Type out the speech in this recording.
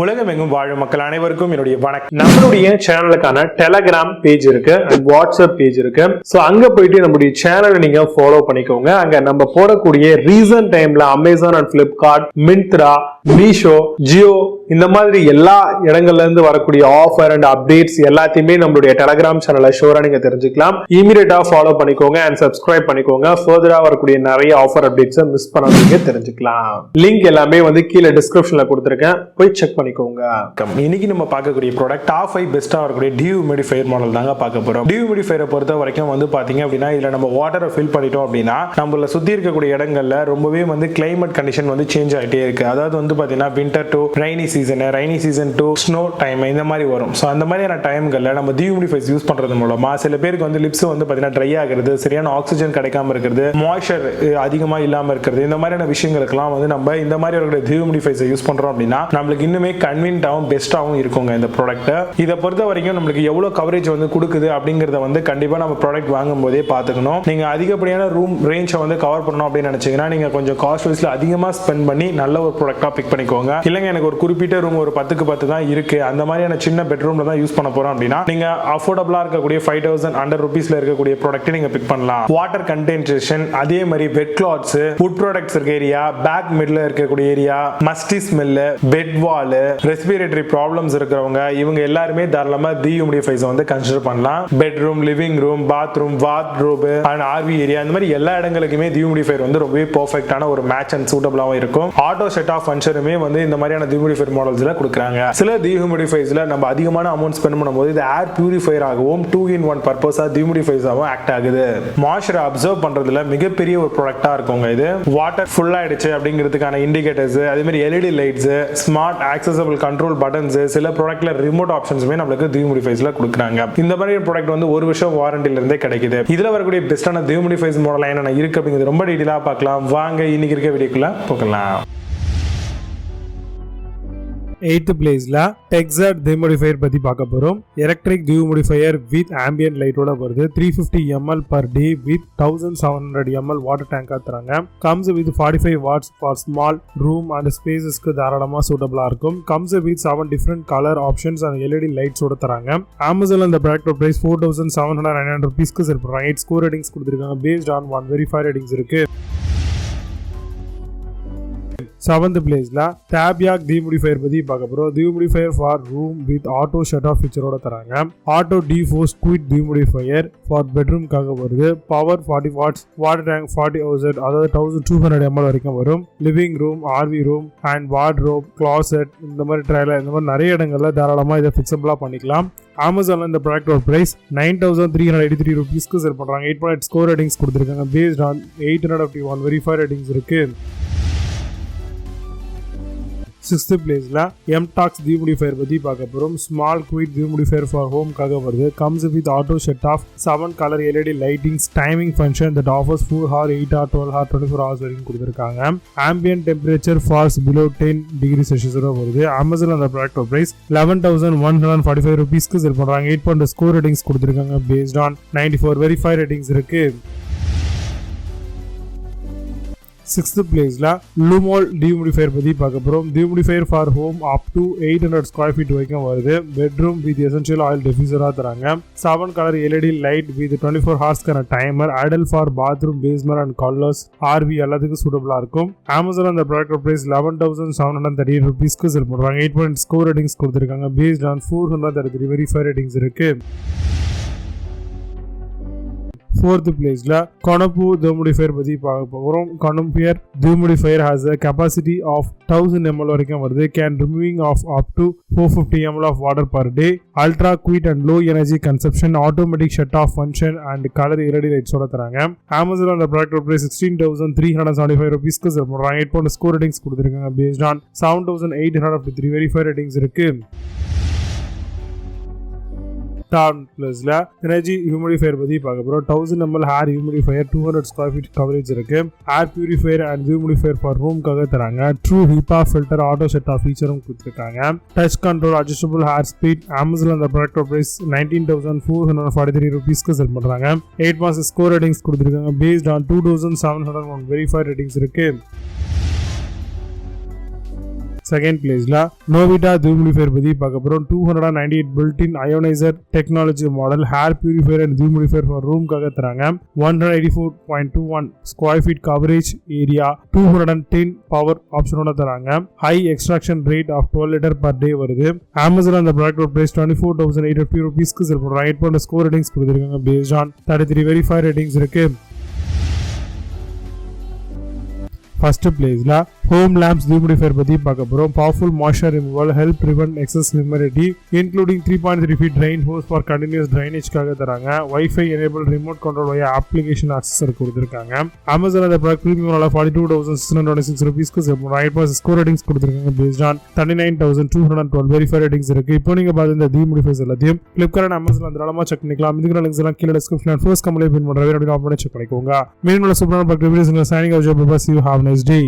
உலகமெங்கும் வாழும் மக்கள் அனைவருக்கும் என்னுடைய வணக்கம். நம்மளுடைய சேனலுக்கான டெலகிராம் பேஜ் இருக்கு அண்ட் வாட்ஸ்அப் பேஜ் இருக்கு. சோ அங்க போயிட்டு நம்மளுடைய சேனலை நீங்க ஃபாலோ பண்ணிக்கோங்க. அங்க நம்ம போடக்கூடிய ரீசன்ட் டைம்ல Amazon and Flipkart, Myntra, Meesho, Jio இந்த மாதிரி எல்லா இடங்கள்ல இருந்து வரக்கூடிய ஆஃபர் அண்ட் அப்டேட்ஸ் எல்லாத்தையுமே நம்மளுடைய டெலகிராம் சேனல்ல ஷோரா நீங்க தெரிஞ்சுக்கலாம். இமீடியட்டா ஃபாலோ பண்ணிக்கோங்க அண்ட் சப்ஸ்கிரைப் பண்ணிக்கோங்க. ஃபர்தரா வரக்கூடிய நிறைய ஆஃபர் அப்டேட்ஸ் மிஸ் பண்ணாதீங்க, தெரிஞ்சுக்கலாம். லிங்க் எல்லாமே கீழே டிஸ்கிரிப்ஷன்ல கொடுத்திருக்கேன், போய் செக் பண்ணிக்கோங்க. இன்னைக்கு நம்ம பார்க்கக்கூடிய ப்ராடக்ட் டாப் 5 பெஸ்டா வரக்கூடிய டிஹியூமிடிஃபையர் மாடல் தாங்க பார்க்க போறோம். டிஹியூமிடிஃபையரை பொறுத்த வரைக்கும் பாத்தீங்க அப்படின்னா இதுல நம்ம வாட்டரை ஃபில் பண்ணிட்டோம் அப்படின்னா நம்மள சுத்தி இருக்கக்கூடிய இடங்கள்ல ரொம்பவே கிளைமேட் கண்டிஷன் சேஞ்ச் ஆகிட்டே இருக்கு. அதாவது பாத்தீங்கன்னா winter to rainy season to snow time இந்த மாதிரி வரும். ஸோ அந்த மாதிரியான டைம்களில் நம்ம டிஹியூமிடிஃபையர்ஸ் யூஸ் பண்றது மூலமா சில பேருக்கு லிப்ஸ் பாத்தீங்கன்னா ட்ரை ஆகிறது, சரியான ஆக்சிஜன் கிடைக்காம இருக்கிறது, மாய்ஸ்சர் அதிகமா இல்லாம இருக்கிறது, இந்த மாதிரியான விஷயங்களுக்கெல்லாம் நம்ம இந்த மாதிரி ஒரு டிஹியூமிடிஃபையர்ஸ் யூஸ் பண்றோம் அப்படின்னா நம்மளுக்கு இன்னுமே கன்வீனியன்ட்டாகவும் பெஸ்ட்டாகவும் இருக்குங்க இந்த ப்ராடக்ட். இதை பொறுத்த வரைக்கும் நம்மளுக்கு எவ்வளவு கவரேஜ் கொடுக்குது அப்படிங்கறத கண்டிப்பா நம்ம ப்ராடக்ட் வாங்கும் போதே பார்த்துக்கணும். நீங்க அதிகப்படியான ரூம் ரேஞ்சை கவர் பண்ணணும் அப்படின்னு நினைச்சீங்கன்னா நீங்க கொஞ்சம் காஸ்ட் வைஸ்ல அதிகமா ஸ்பெண்ட் பண்ணி நல்ல ஒரு ப்ராடக்டா பிக் பண்ணிக்கோங்க. இல்லைங்க எனக்கு ஒரு குறிப்பிட்ட ரூம் ஒரு 10க்கு 10 தான் இருக்கு, அந்த மாதிரியான சின்ன பெட்ரூம்ல தான் யூஸ் பண்ண போறோம் அப்படின்னா நீங்க அஃபோர்டபிளா இருக்கக்கூடிய 5000 அண்டர் ரூபீஸ்ல இருக்கக்கூடிய ப்ராடக்ட் நீங்க பிக் பண்ணலாம். வாட்டர் கண்டென்சேஷன், அதே மாதிரி வெட் கிளாத்ஸ், வுட் ப்ராடக்ட்ஸ் இருக்க ஏரியா, பேக் மிட்ல இருக்கக்கூடிய ஏரியா, மஸ்டி ஸ்மெல், பெட் வால், ரெஸ்பிரேட்டரி ப்ராப்ளம்ஸ் இருக்கிறவங்க இவங்க எல்லாருமே தாராளமா டிஹியூமிடிஃபையர்ஸ் கன்சிடர் பண்ணலாம். Bedroom, living room, bathroom, wardrobe and RV area இந்த மாதிரி எல்லா இடங்களுக்குமே டிஹியூமிடிஃபையர் ரொம்பவே பெர்ஃபெக்ட்டான ஒரு மேட்ச் அண்ட் சூட்டபிளாவும் இருக்கும். ஆட்டோ செட் ஆஃப் ஃபங்க்ஷனுமே இந்த மாதிரியான டிஹியூமிடிஃபையர் மாடல்ஸ்ல கொடுக்குறாங்க. சில டிஹியூமிடிஃபையர்ஸ்ல நம்ம அதிகமான அமௌண்ட் ஸ்பெண்ட் பண்ணும்போது இது ஏர் பியூரிஃபையர் ஆகவும் 2-in-1 பர்பஸா டிஹியூமிடிஃபையர்ஸ் ஆகவும் ஆக்ட் ஆகுது. மாய்ஸ்சரை அப்சர்வ் பண்றதுல மிகப்பெரிய ஒரு ப்ராடக்ட்டா இருக்குங்க இது. வாட்டர் ஃபுல் ஆயிடுச்சு அப்படிங்கிறதுக்கான இண்டிகேட்டர்ஸ், அதே மாதிரி LED lights, smart accessible control buttons, சில ப்ராடக்ட்ல ரிமோட் ஆப்ஷன்ஸ்மே நம்மளுக்கு டிஹியூமிடிஃபையர்ஸ்ல கொடுக்குறாங்க. இந்த மாதிரி ப்ராடக்ட் 1 வருஷம் வாரண்டில இருந்தே கிடைக்குது. இதுல வரக்கூடிய பெஸ்டான டிஹியூமிடிஃபையர்ஸ் மாடல் என்னென்ன இருக்கு அப்படிங்கிறது ரொம்ப டீடைலா பார்க்கலாம். வாங்க இன்னைக்கு இருக்க வீடியோக்குள்ள போகலாம். 8th பிளேஸ்ல டெக்ஸட் டிஹியூமிடிஃபையர் பத்தி பார்க்க போறோம். எலக்ட்ரிக் டிஹியூமிடிஃபையர் வித் ஆம்பியன்ட் லைட்டோட வருது. 350 ml per day with 1700 ml water டேங்கா தராங்க. Comes with 45 watts for small room and ஸ்பேசஸ்க்கு தாராளமா சூட்டபிளா இருக்கும். Comes with 7 different colour options and LED லைட்ஸோட தராங்க. அமேசான்ல இந்த ப்ராடக்ட் பிரைஸ் 4799 rupeesக்கு செல் பண்றாங்க. 8 ஸ்கோர் ரேட்டிங்ஸ் கொடுத்திருக்காங்க. பேஸ்ட் ஆன் 1 வெரிஃபைட் ரேட்டிங்ஸ் இருக்கு. 7th பிளேஸ்ல டேப்யாக் டிஹியூமிடிஃபையர் பத்தி பார்க்க போறோம். Dehumidifier for room with auto shut off ஃபீச்சரோட தராங்க. ஆட்டோ டிஃபோர்ஸ் குயிட் டிஹியூமிடிஃபையர் ஃபார் பெட்ரூம்காக வருது. பவர் 40 வாட்ஸ், வாட்டர் டேங்க் 40,000 அதாவது 1200 ml வரைக்கும் வரும். Living room, RV room and wardrobe, closet இந்த மாதிரி ட்ரைல இந்த மாதிரி நிறைய இடங்கள்ல தாராளமா இதை ஃபிக்ஸபிளா பண்ணிக்கலாம். அமேசான்ல இந்த ப்ராடக்டோட பிரைஸ் 9383 rupeesக்கு செல் பண்றாங்க. 8.8 ஸ்கோர் ரேட்டிங்ஸ் கொடுத்திருக்காங்க. பேஸ்ட் ஆன் 851 வெரிஃபைட் ரேட்டிங்ஸ் இருக்கு. 6th பிளேஸ்ல எம்டாக்ஸ் டிஹியூமிடிஃபையர் பத்தி பார்க்க போறோம். ஸ்மால் குயிட் டிஹியூமிடிஃபையர் ஃபார் ஹோம்காக வருது. Comes with auto shut off, 7 colour LED lightings, timing function that offers 4 hour, 8 hour, 12 hour, 24 hours வரைக்கும் கொடுத்திருக்காங்க. Ambient temperature falls below 10 degree செல்சியஸோட வருது. அமேசான்ல அந்த ப்ராடக்ட் பிரைஸ் 11,145 rupeesக்கு செல் பண்றாங்க. 8.2 ஸ்கோர் ரேட்டிங்ஸ் கொடுத்திருக்காங்க. பேஸ்ட் ஆன் 94 வெரிஃபைட் ரேட்டிங்ஸ் இருக்கு. 6th பிளேஸ்ல லுமோல் டிஹியூமிடிஃபையர் பத்தி பார்க்க போறோம். Dehumidifier for home up to 800 square feet வரைக்கும் வருது. பெட்ரூம் வித் எசென்ஷியல் ஆயில் டிஃப்யூசரா தராங்க. 7 கலர் எல்இடி லைட் வித் 24 ஹார்ஸ்க்கான timer, ideal for bathroom, basement and corners, RV எல்லாத்துக்கும் சூட்டபிளா இருக்கும். அமேசான் அந்த ப்ராடக்ட் பிரைஸ் 11,738 rupeesக்கு செல் பண்றாங்க. 8.8 ஸ்கோர் ரேட்டிங்ஸ் கொடுத்திருக்காங்க. பேஸ்ட் ஆன் 433 வெரிஃபைட் ரேட்டிங்ஸ் இருக்கு. 4th பிளேஸ்ல கனப்பு டிஹியூமிடிஃபையர் பத்தி பார்க்க போறோம். கனம்பியர் dehumidifier has a capacity of 1000 ml வரைக்கும் வருது. Can removing of up to 450 ml of water per day. Ultra quiet and low energy consumption, automatic shut off function and colour LED லைட்ஸோட தராங்க. அமேசான் அந்த product price 16,375 rupeesக்கு செல் பண்றாங்க. 8.1 score ratings கொடுத்திருக்காங்க. Based on 7,853 verified ratings இருக்கு. பிளஸ்ல energy humidifier பத்தி பார்க்க போறோம். 1000 ml air humidifier, 200 square feet coverage இருக்கு. Air purifier and humidifier for ரூம்காக தராங்க. True HEPA filter, auto set off ஃபீச்சரும் கொடுத்திருக்காங்க. Touch control, adjustable air speed. Amazon அந்த ப்ராடக்ட் பிரைஸ் 19,443 rupeesக்கு செல் பண்றாங்க. 8.6 ஸ்கோர் ரேட்டிங்ஸ் கொடுத்திருக்காங்க. பேஸ்ட் ஆன் 2,701 வெரிஃபைட் ரேட்டிங்ஸ் இருக்கு. செகண்ட் பிளேஸ்ல நோவிட்டா டியூமிடிஃபையர் பத்தி பார்க்க போறோம். 298 built-in ionizer technology model hair purifier and dehumidifier for room காக தராங்க. 184.21 square feet coverage area, 210 power ஆப்ஷனோட தராங்க. high extraction rate of 12 liter per day வருது. Amazon அந்த ப்ராடக்ட் பிரைஸ் 24,850 rupeesக்கு செல் பண்றாங்க. 8.0 ஸ்கோர் ரேட்டிங்ஸ் கொடுத்திருக்காங்க. based on 33 வெரிஃபைட் ரேட்டிங்ஸ் இருக்கு. First பிளேஸ்ல ஹோம் லேம்ப்ஸ் டியூமிடிஃபையர் பத்தி பார்க்க போறோம். Powerful moisture removal, help prevent excess humidity, including 3.3 feet drain hose for continuous drainage காக தராங்க. வைஃபை எனேபிள் ரிமோட் கண்ட்ரோல் வழியா அப்ளிகேஷன் ஆக்சஸர் கொடுத்திருக்காங்க. Amazon அந்த ப்ராடக்ட் பிரீமியம் 42,626 rupeesக்கு செல் பண்றாங்க. 8.6 ஸ்கோர் ரேட்டிங்ஸ் கொடுத்திருக்காங்க. based on 39,212 வெரிஃபைட் ரேட்டிங்ஸ் இருக்கு. இப்போ நீங்க பார்த்த இந்த டியூமிடிஃபையர்ஸ் எல்லாத்தையும் Flipkart and Amazon தாராளமா செக் பண்ணிக்கலாம். இதுக்கு லிங்க்ஸ் எல்லாம் கீழ டிஸ்கிரிப்ஷன்ல ஃபர்ஸ்ட் கமெண்ட்ல பின் பண்றேன். அப்படியே செக் பண்ணிக்கோங்க. மீண்டும் சூப்பரான product reviews signing off job. See you, have a nice day.